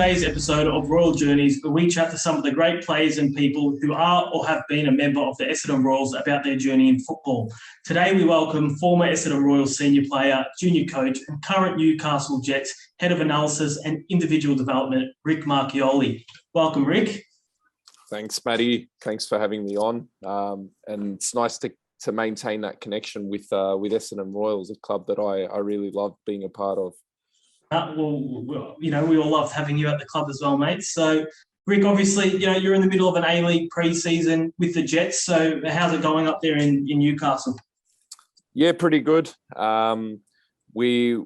today's episode of Royal Journeys, where we chat to some of the great players and people who are or have been a member of the Essendon Royals about their journey in football. Today we welcome former Essendon Royals senior player, junior coach and current Newcastle Jets head of analysis and individual development, Ric Marichioli. Welcome, Ric. Thanks, Matty. Thanks for having me on. And it's nice to maintain that connection with Essendon Royals, a club that I really love being a part of. We all loved having you at the club as well, mate. So, Ric, obviously, you're in the middle of an A-League pre-season with the Jets. So, how's it going up there in Newcastle? Yeah, pretty good. We're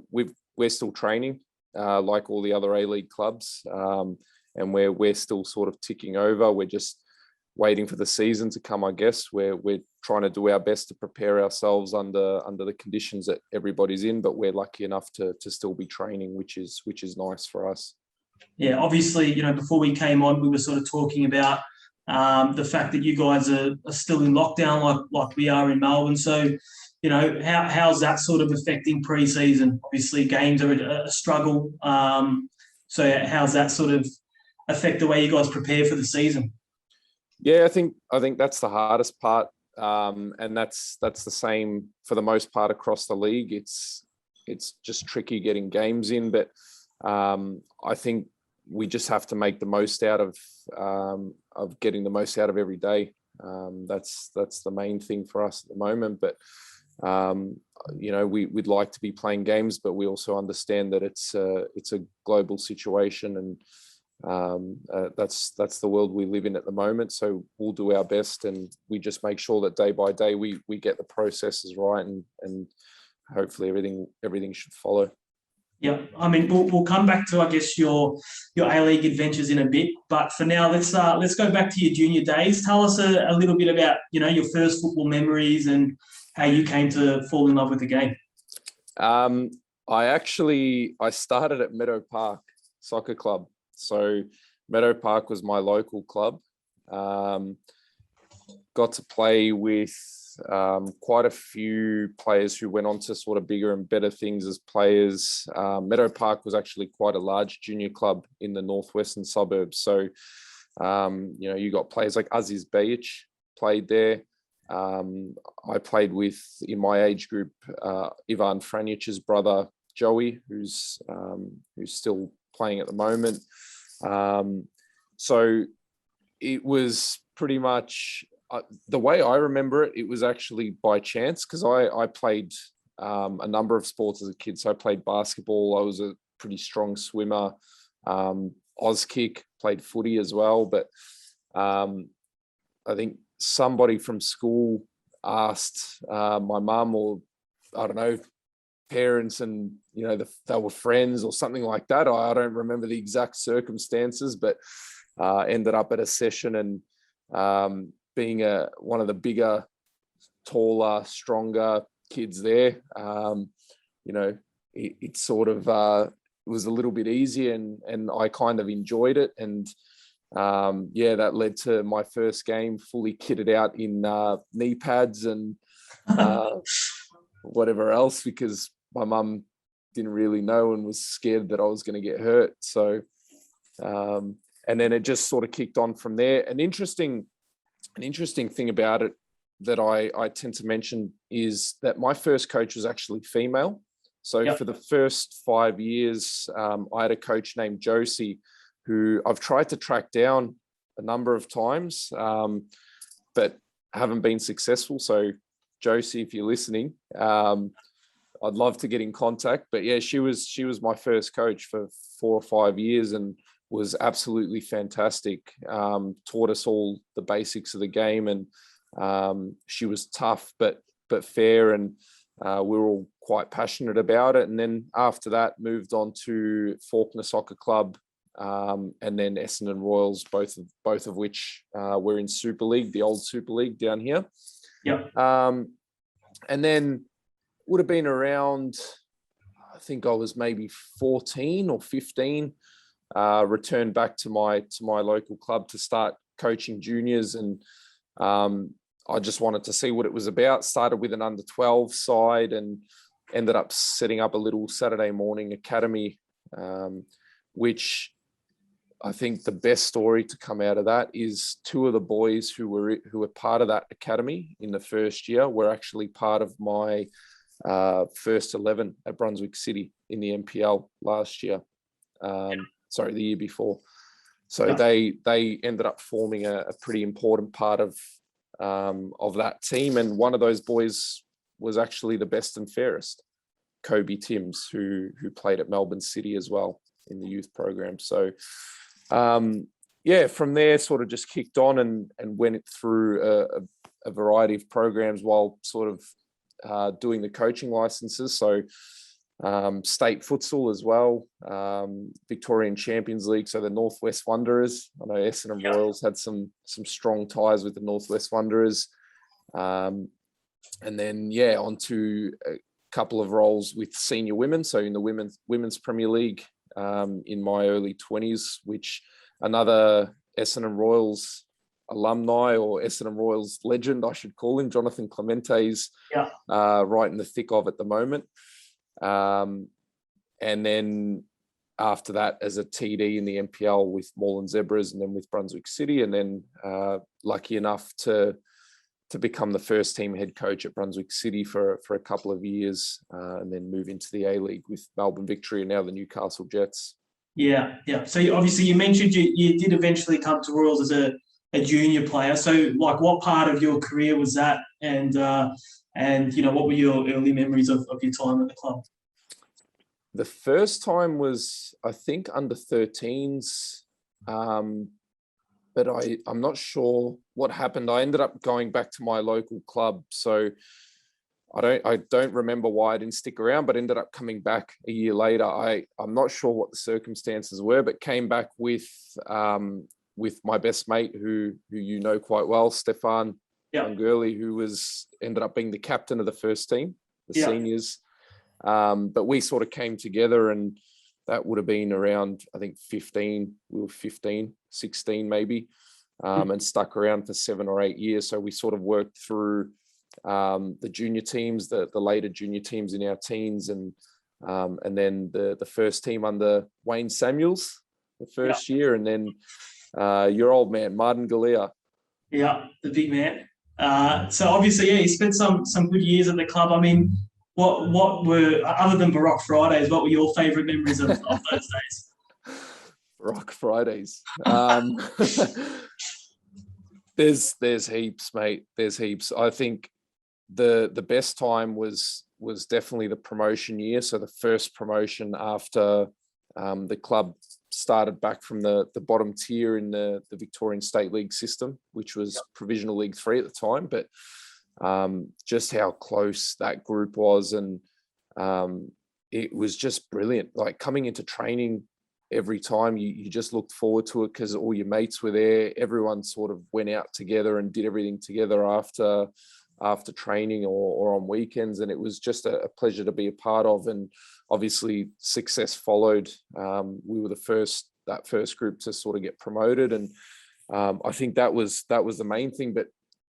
still training like all the other A-League clubs, and we're still sort of ticking over. We're just waiting for the season to come, I guess. We're trying to do our best to prepare ourselves under the conditions that everybody's in, but we're lucky enough to still be training, which is nice for us. Yeah, obviously, before we came on, we were sort of talking about the fact that you guys are still in lockdown like we are in Melbourne. So, how's that sort of affecting pre-season? Obviously, games are a struggle. So how's that sort of affect the way you guys prepare for the season? Yeah, I think that's the hardest part, and that's the same for the most part across the league. It's just tricky getting games in, but I think we just have to make the most out of getting the most out of every day. That's the main thing for us at the moment. But we'd like to be playing games, but we also understand that it's a global situation, and that's the world we live in at the moment. So we'll do our best, and we just make sure that day by day we get the processes right, and hopefully everything should follow. Yeah, I mean, we'll come back to, I guess, your A-League adventures in a bit, but for now, let's go back to your junior days. Tell us a little bit about your first football memories and how you came to fall in love with the game. I started at Meadow Park Soccer Club. So Meadow Park was my local club. Got to play with quite a few players who went on to sort of bigger and better things as players. Meadow Park was actually quite a large junior club in the northwestern suburbs. So, you got players like Aziz Bejic played there. I played with, in my age group, Ivan Franjic's brother, Joey, who's still playing at the moment. So it was pretty much the way I remember it. It was actually by chance, because I played a number of sports as a kid. So I played basketball. I was a pretty strong swimmer. Auskick, played footy as well. But I think somebody from school asked my mum, or I don't know, parents, and they were friends or something like that. I don't remember the exact circumstances, but ended up at a session, and being one of the bigger, taller, stronger kids there, it sort of was a little bit easier, and I kind of enjoyed it. And that led to my first game fully kitted out in knee pads and whatever else, because my mum didn't really know and was scared that I was going to get hurt. So, and then it just sort of kicked on from there. An interesting thing about it that I tend to mention is that my first coach was actually female. So For the first 5 years, I had a coach named Josie, who I've tried to track down a number of times, but haven't been successful. So Josie, if you're listening, I'd love to get in contact. But yeah, she was my first coach for 4 or 5 years, and was absolutely fantastic. Taught us all the basics of the game, and she was tough but fair, and we were all quite passionate about it. And then after that, moved on to Fawkner Soccer Club, and then Essendon Royals, both of which were in Super League, the old Super League down here. Yeah. And then would have been around, I think I was maybe 14 or 15, returned back to my local club to start coaching juniors. And I just wanted to see what it was about. Started with an under 12 side and ended up setting up a little Saturday morning academy, which I think the best story to come out of that is two of the boys who were part of that academy in the first year were actually part of my first 11 at Brunswick City in the NPL last year. The year before. So they ended up forming a pretty important part of that team. And one of those boys was actually the best and fairest, Kobe Timms, who played at Melbourne City as well in the youth program. So from there sort of just kicked on and went through a variety of programs while sort of doing the coaching licenses. So state futsal as well, Victorian Champions League, so the Northwest Wanderers. I know Essendon Royals had some strong ties with the Northwest Wanderers. And then, onto a couple of roles with senior women. So in the Women's Premier League in my early 20s, which another Essendon Royals alumni or Essendon Royals legend, I should call him, Jonathan Clemente's right in the thick of at the moment. And then after that, as a TD in the NPL with Moreland Zebras and then with Brunswick City, and then lucky enough to become the first team head coach at Brunswick City for a couple of years, and then move into the A-League with Melbourne Victory and now the Newcastle Jets. Yeah. So you mentioned you did eventually come to Royals as a junior player. So what part of your career was that? And what were your early memories of your time at the club? The first time was, I think, under 13s. But I'm not sure what happened. I ended up going back to my local club. So I don't remember why I didn't stick around, but ended up coming back a year later. I'm not sure what the circumstances were, but came back with my best mate who you know quite well, Stefan Marchioli, who ended up being the captain of the first team, the seniors. But we sort of came together, and that would have been around, I think, 15. We were 15, 16 maybe, and stuck around for 7 or 8 years. So we sort of worked through the junior teams, the later junior teams in our teens, and then the first team under Wayne Samuels the first year, and then your old man, Martin Galea. Yeah, the big man. So obviously, you spent some good years at the club. I mean, what were, other than Baroque Fridays, what were your favourite memories of those days? Baroque Fridays. There's heaps, mate. There's heaps. I think the best time was definitely the promotion year. So the first promotion after the club started back from the bottom tier in the Victorian State League system, which was Provisional League 3 at the time. But just how close that group was, and it was just brilliant. Like coming into training every time, you just looked forward to it because all your mates were there. Everyone sort of went out together and did everything together after training or on weekends, and it was just a pleasure to be a part of. And obviously success followed. We were that first group to sort of get promoted, and I think that was the main thing. But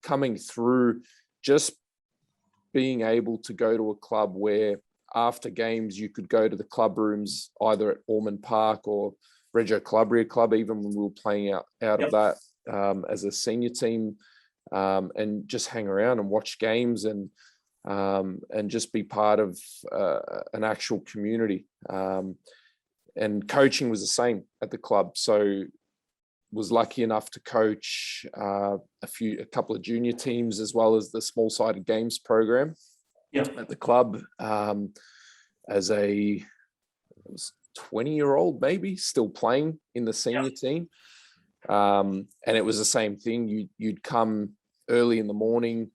coming through, just being able to go to a club where after games you could go to the club rooms either at Ormond Park or Reggio Calabria Club, even when we were playing out of that as a senior team, and just hang around and watch games and just be part of an actual community. And coaching was the same at the club. So was lucky enough to coach a couple of junior teams as well as the small-sided games program at the club as a 20-year-old, maybe still playing in the senior team. And it was the same thing. You'd come early in the morning,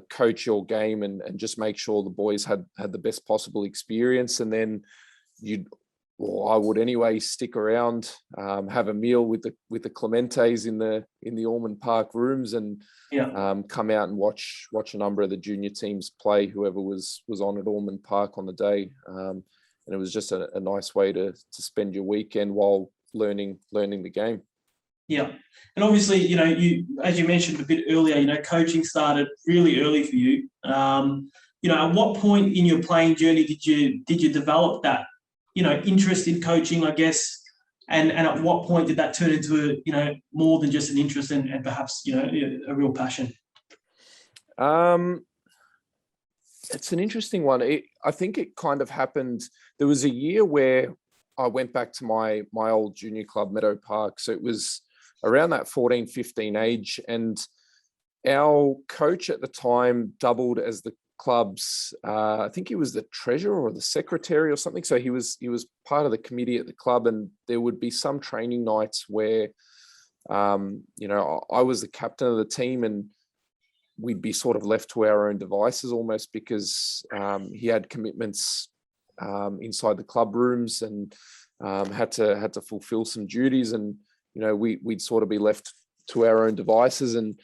coach your game and just make sure the boys had the best possible experience. And then I would anyway stick around, have a meal with the Clementes in the Ormond Park rooms, and come out and watch a number of the junior teams play, whoever was on at Ormond Park on the day. And it was just a nice way to spend your weekend while learning the game. Yeah. And obviously, you, as you mentioned a bit earlier, coaching started really early for you. At what point in your playing journey did you develop that, interest in coaching, I guess, And at what point did that turn into more than just an interest and perhaps a real passion? It's an interesting one. I think it kind of happened. There was a year where I went back to my old junior club, Meadow Park. So it was around that 14, 15 age. And our coach at the time doubled as the club's, I think he was the treasurer or the secretary or something. So he was part of the committee at the club. And there would be some training nights where, I was the captain of the team, and we'd be sort of left to our own devices almost, because he had commitments inside the club rooms and had to fulfill some duties, and we'd sort of be left to our own devices, and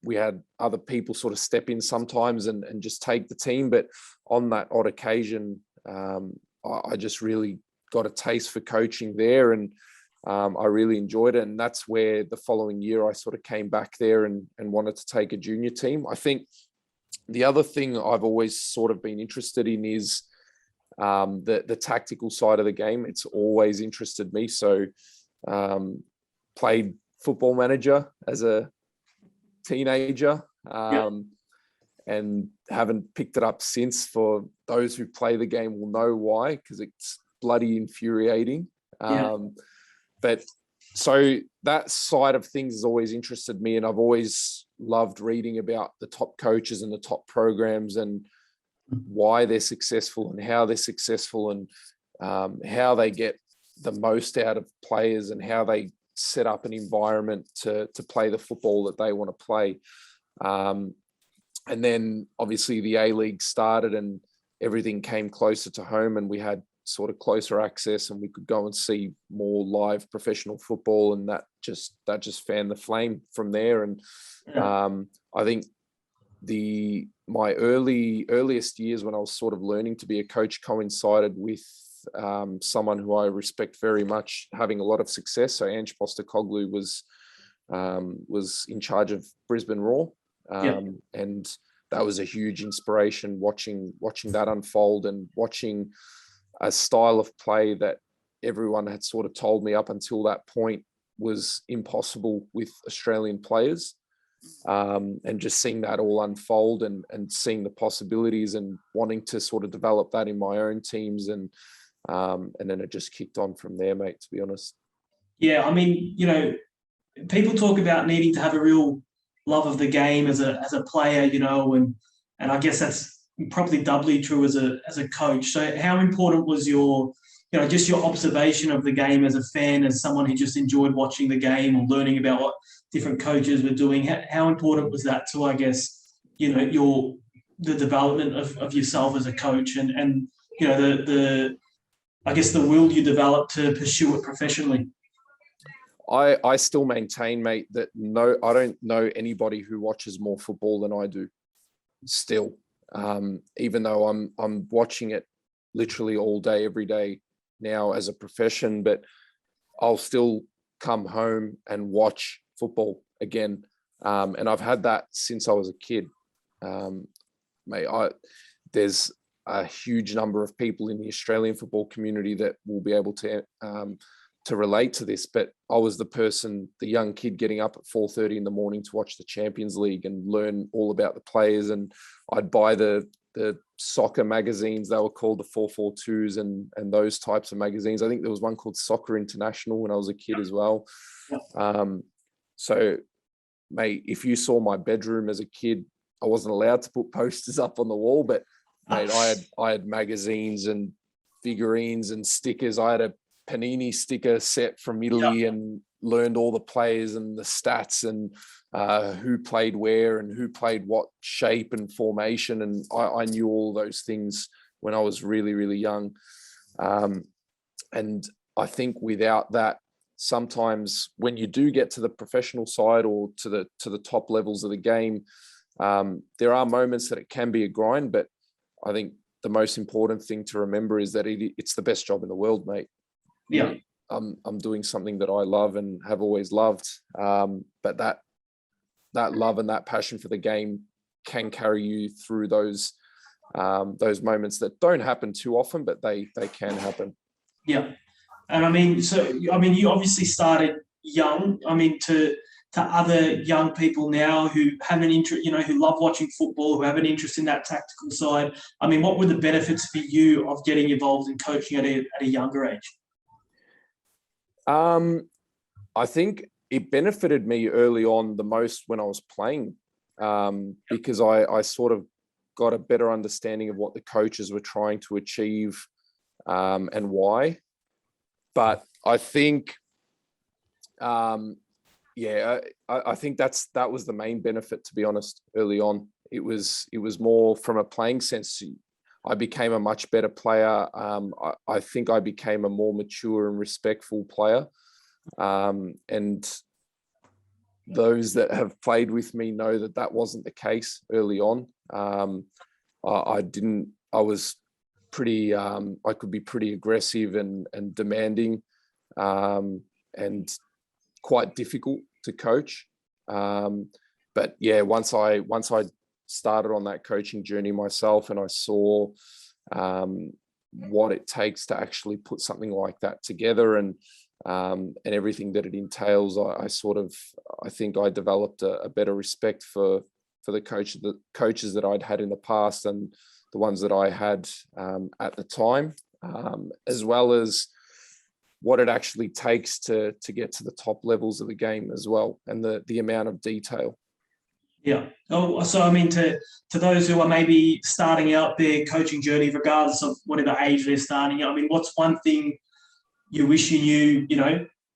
we had other people sort of step in sometimes and just take the team. But on that odd occasion, I just really got a taste for coaching there, and I really enjoyed it. And that's where the following year I sort of came back there and wanted to take a junior team. I think the other thing I've always sort of been interested in is the tactical side of the game. It's always interested me. So played Football Manager as a teenager, and haven't picked it up since. For those who play the game will know why, because it's bloody infuriating. But so that side of things has always interested me, and I've always loved reading about the top coaches and the top programs and why they're successful and how they're successful, and how they get the most out of players and how they set up an environment to play the football that they want to play. And then obviously the A-League started and everything came closer to home, and we had sort of closer access, and we could go and see more live professional football, and that just fanned the flame from there. And I think my earliest years when I was sort of learning to be a coach coincided with someone who I respect very much having a lot of success. So Ange Postecoglou was in charge of Brisbane Roar, and that was a huge inspiration, watching that unfold and watching a style of play that everyone had sort of told me up until that point was impossible with Australian players. And just seeing that all unfold and seeing the possibilities and wanting to sort of develop that in my own teams. And then it just kicked on from there, mate, to be honest. Yeah, I mean, people talk about needing to have a real love of the game as a player, and I guess that's probably doubly true as a coach. So how important was your observation of the game as a fan, as someone who just enjoyed watching the game or learning about what different coaches were doing? How important was that to, I guess, the development of yourself as a coach and I guess the will you developed to pursue it professionally? I still maintain, mate, that I don't know anybody who watches more football than I do still. Even though I'm watching it literally all day, every day now as a profession, but I'll still come home and watch football again. And I've had that since I was a kid. Mate, there's a huge number of people in the Australian football community that will be able to relate to this, but I was the young kid getting up at 4:30 in the morning to watch the Champions League and learn all about the players. And I'd buy the soccer magazines. They were called the 442s and those types of magazines. I think there was one called Soccer International when I was a kid as well. So, mate, if you saw my bedroom as a kid, I wasn't allowed to put posters up on the wall, but mate, I had magazines and figurines and stickers. I had a Panini sticker set from Italy and learned all the players and the stats and who played where and who played what shape and formation. And I knew all those things when I was really, really young. And I think without that, sometimes when you do get to the professional side or to the top levels of the game, there are moments that it can be a grind, but I think the most important thing to remember is that it's the best job in the world, mate. Yeah. I'm doing something that I love and have always loved. But that love and that passion for the game can carry you through those moments that don't happen too often, but they can happen. Yeah. And I mean, you obviously started young. I mean, to other young people now who have an interest, who love watching football, who have an interest in that tactical side. I mean, what were the benefits for you of getting involved in coaching at a younger age? I think it benefited me early on the most when I was playing, because I sort of got a better understanding of what the coaches were trying to achieve, and why. But I think, I think that was the main benefit, to be honest. Early on, it was more from a playing sense. I became a much better player. I think I became a more mature and respectful player. And those that have played with me know that wasn't the case early on. I was pretty, I could be pretty aggressive and demanding, and quite difficult to coach. But yeah, once I started on that coaching journey myself, and I saw what it takes to actually put something like that together, and everything that it entails, I think I developed a better respect for the coaches that I'd had in the past, and the ones that I had at the time, as well as what it actually takes to get to the top levels of the game as well, and the amount of detail. Yeah. Oh, so I mean, to those who are maybe starting out their coaching journey, regardless of whatever age they're starting out, I mean, what's one thing you wish you knew,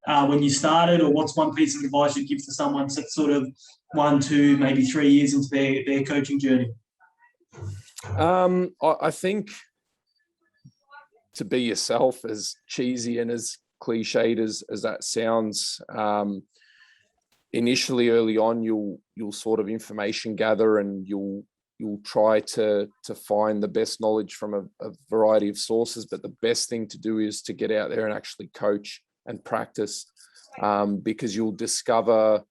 when you started, or what's one piece of advice you'd give to someone that's sort of 1, 2, maybe 3 years into their coaching journey? I think to be yourself, as cheesy and as cliched as that sounds, initially early on, you'll sort of information gather, and you'll try to find the best knowledge from a variety of sources. But the best thing to do is to get out there and actually coach and practice, because you'll discover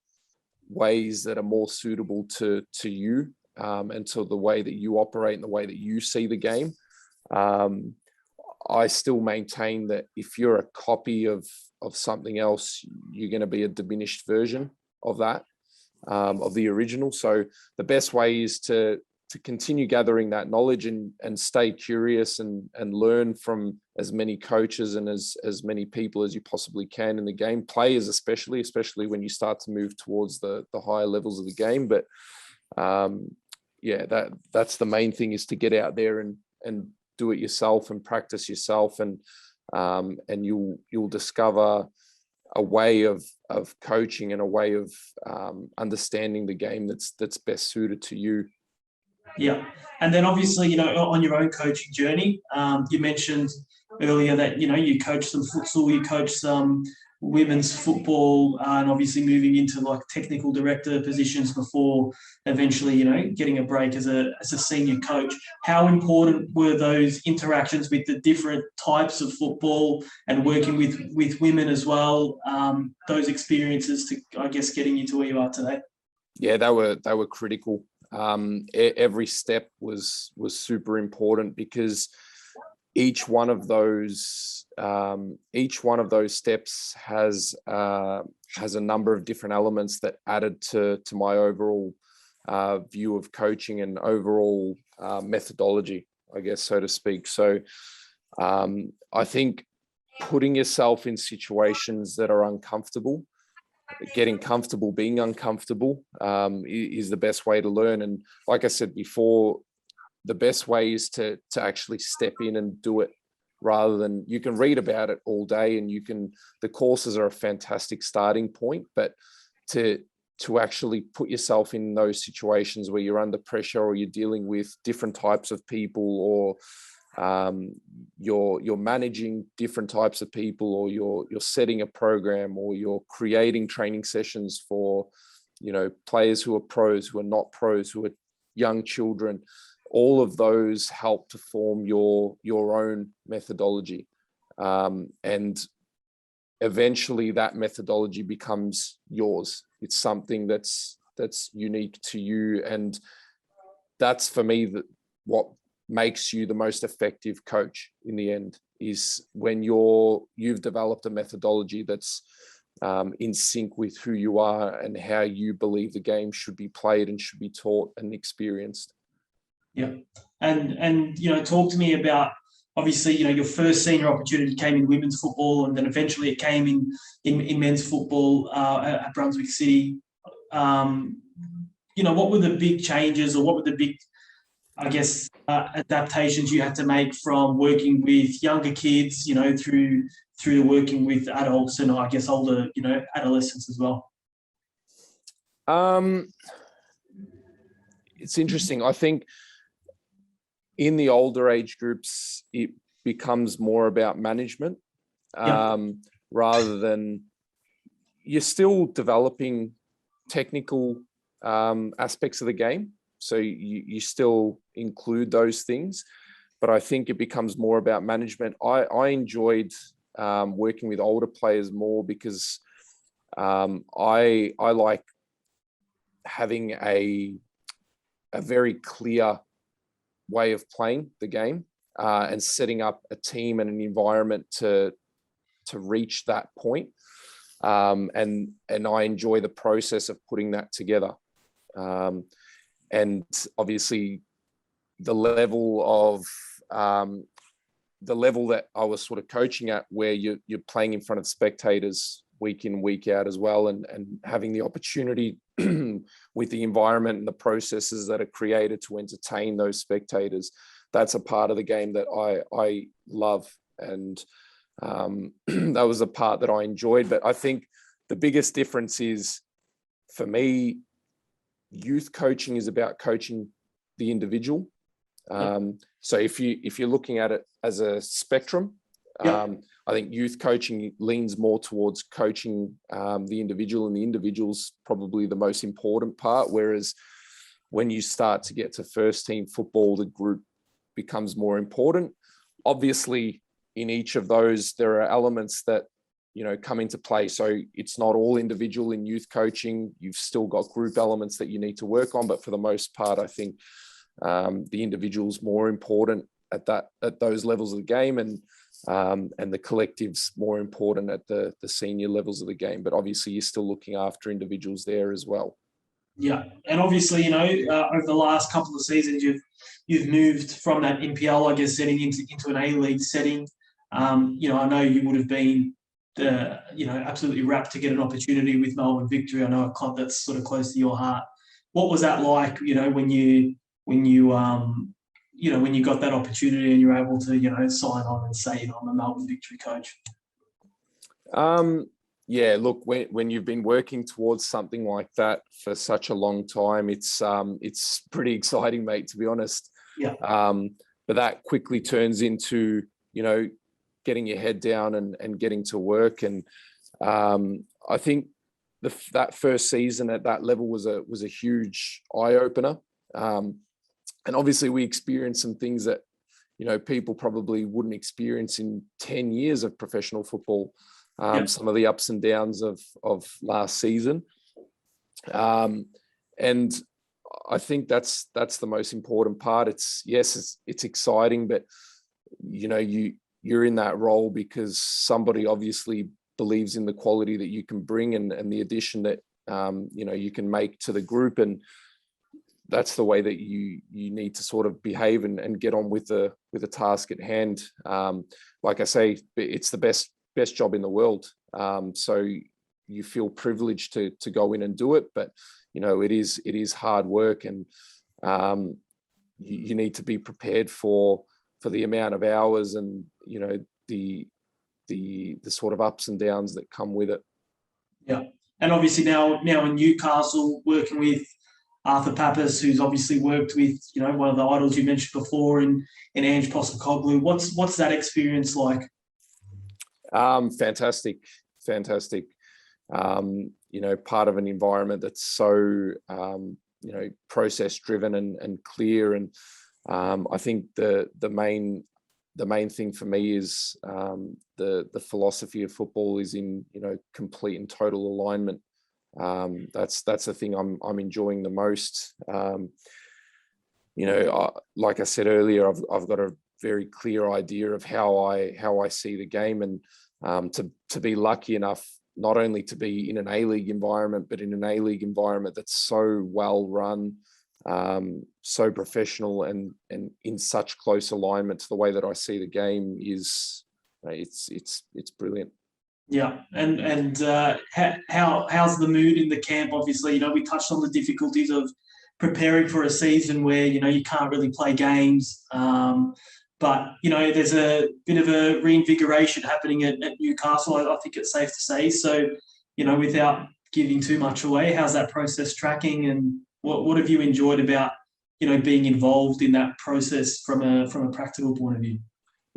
ways that are more suitable to you, and to the way that you operate and the way that you see the game. I still maintain that if you're a copy of something else, you're going to be a diminished version of that, of the original. So the best way is to continue gathering that knowledge, and stay curious, and learn from as many coaches and as many people as you possibly can in the game. Players especially when you start to move towards the higher levels of the game. But that's the main thing, is to get out there and do it yourself and practice yourself, and you'll discover a way of coaching and a way of understanding the game that's best suited to you. Yeah. And then obviously, on your own coaching journey, you mentioned earlier that, you coached some futsal, you coached some women's football, and obviously moving into like technical director positions before eventually, getting a break as a senior coach. How important were those interactions with the different types of football and working with women as well? Those experiences to, I guess, getting you to where you are today? Yeah, they were critical. Every step was super important, because each one of those steps has a number of different elements that added to my overall view of coaching and overall methodology, I guess, so to speak. So I think putting yourself in situations that are uncomfortable, getting comfortable being uncomfortable, is the best way to learn. And like I said before, the best way is to actually step in and do it, rather than, you can read about it all day, and the courses are a fantastic starting point, but to actually put yourself in those situations where you're under pressure, or you're dealing with different types of people, or you're managing different types of people, or you're setting a program, or you're creating training sessions for players who are pros, who are not pros, who are young children. All of those help to form your own methodology, and eventually that methodology becomes yours. It's something that's unique to you, and that's, for me, what makes you the most effective coach in the end, is when you've developed a methodology that's in sync with who you are and how you believe the game should be played and should be taught and experienced. Yeah. And talk to me about, obviously, your first senior opportunity came in women's football, and then eventually it came in men's football at Brunswick City. What were the big changes, or what were the big, I guess, adaptations you had to make from working with younger kids, through to working with adults and, I guess, older, adolescents as well? It's interesting. I think in the older age groups, it becomes more about management, rather than, you're still developing technical aspects of the game. So you still include those things, but I think it becomes more about management. I enjoyed working with older players more because I like having a very clear way of playing the game and setting up a team and an environment to reach that point. And I enjoy the process of putting that together. And obviously the level that I was sort of coaching at, where you're playing in front of spectators week in, week out as well, and having the opportunity with the environment and the processes that are created to entertain those spectators, that's a part of the game that I love. And that was a part that I enjoyed. But I think the biggest difference is, for me, youth coaching is about coaching the individual. So if you're looking at it as a spectrum, I think youth coaching leans more towards coaching the individual, and the individual's probably the most important part. Whereas when you start to get to first team football, the group becomes more important. Obviously, in each of those, there are elements that come into play. So it's not all individual in youth coaching. You've still got group elements that you need to work on, but for the most part, I think the individual's more important at those levels of the game, and the collective's more important at the senior levels of the game. But obviously, you're still looking after individuals there as well. Yeah, and obviously, over the last couple of seasons, you've moved from that NPL, I guess, setting into an A-League setting. I know you would have been absolutely rapt to get an opportunity with Melbourne Victory. I know a club that's sort of close to your heart. What was that like? When you got that opportunity and you're able to sign on and say, I'm a Melbourne Victory coach. Yeah, look, when you've been working towards something like that for such a long time, it's pretty exciting, mate, to be honest. Yeah. But that quickly turns into, getting your head down and getting to work. And I think that first season at that level was a huge eye opener. And obviously we experienced some things that, people probably wouldn't experience in 10 years of professional football. Some of the ups and downs of last season. And I think that's the most important part. It's exciting, but you're in that role because somebody obviously believes in the quality that you can bring and the addition that you can make to the group. And that's the way that you need to sort of behave and get on with the task at hand. Like I say, it's the best job in the world. So you feel privileged to go in and do it, but it is hard work, and you need to be prepared for the amount of hours and the sort of ups and downs that come with it. Yeah. And obviously now in Newcastle, working with Arthur Papas, who's obviously worked with one of the idols you mentioned before in Ange Postecoglou. What's that experience like? Fantastic. Part of an environment that's so process driven and clear. And I think the main thing for me is the philosophy of football is in complete and total alignment. That's the thing I'm enjoying the most. Like I said earlier, I've got a very clear idea of how I see the game, and to be lucky enough not only to be in an A-League environment, but in an A-League environment that's so well run, so professional, and in such close alignment to the way that I see the game is, it's brilliant. Yeah, and how's the mood in the camp? Obviously, we touched on the difficulties of preparing for a season where you can't really play games, but there's a bit of a reinvigoration happening at Newcastle. I think it's safe to say. So, without giving too much away, how's that process tracking, and what have you enjoyed about being involved in that process from a practical point of view?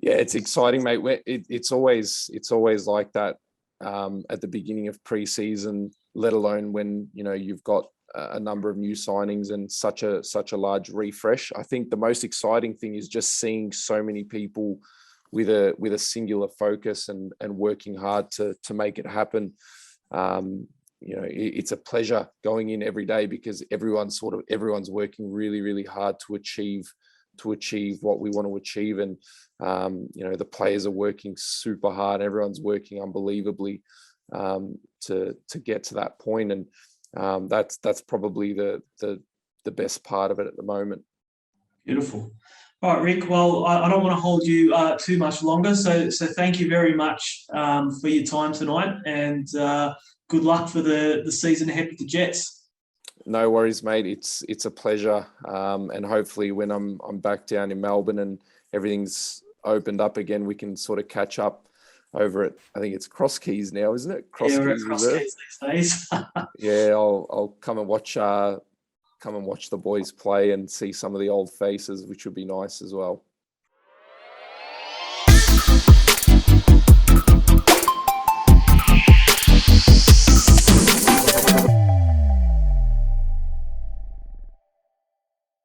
Yeah, it's exciting, mate. It's always like that at the beginning of pre-season, let alone when you've got a number of new signings and such a large refresh. I think the most exciting thing is just seeing so many people with a singular focus and working hard to make it happen. It's a pleasure going in every day because everyone's working really, really hard to achieve what we want to achieve, and the players are working super hard. Everyone's working unbelievably to get to that point, and that's probably the best part of it at the moment. Beautiful. All right, Ric. Well, I don't want to hold you too much longer, so thank you very much for your time tonight, and good luck for the season ahead with the Jets. No worries, mate. It's a pleasure, and hopefully when I'm back down in Melbourne and everything's opened up again, we can sort of catch up over at, I think it's Cross Keys now, isn't it? We're at Cross Keys these days. Yeah, I'll come and watch the boys play and see some of the old faces, which would be nice as well.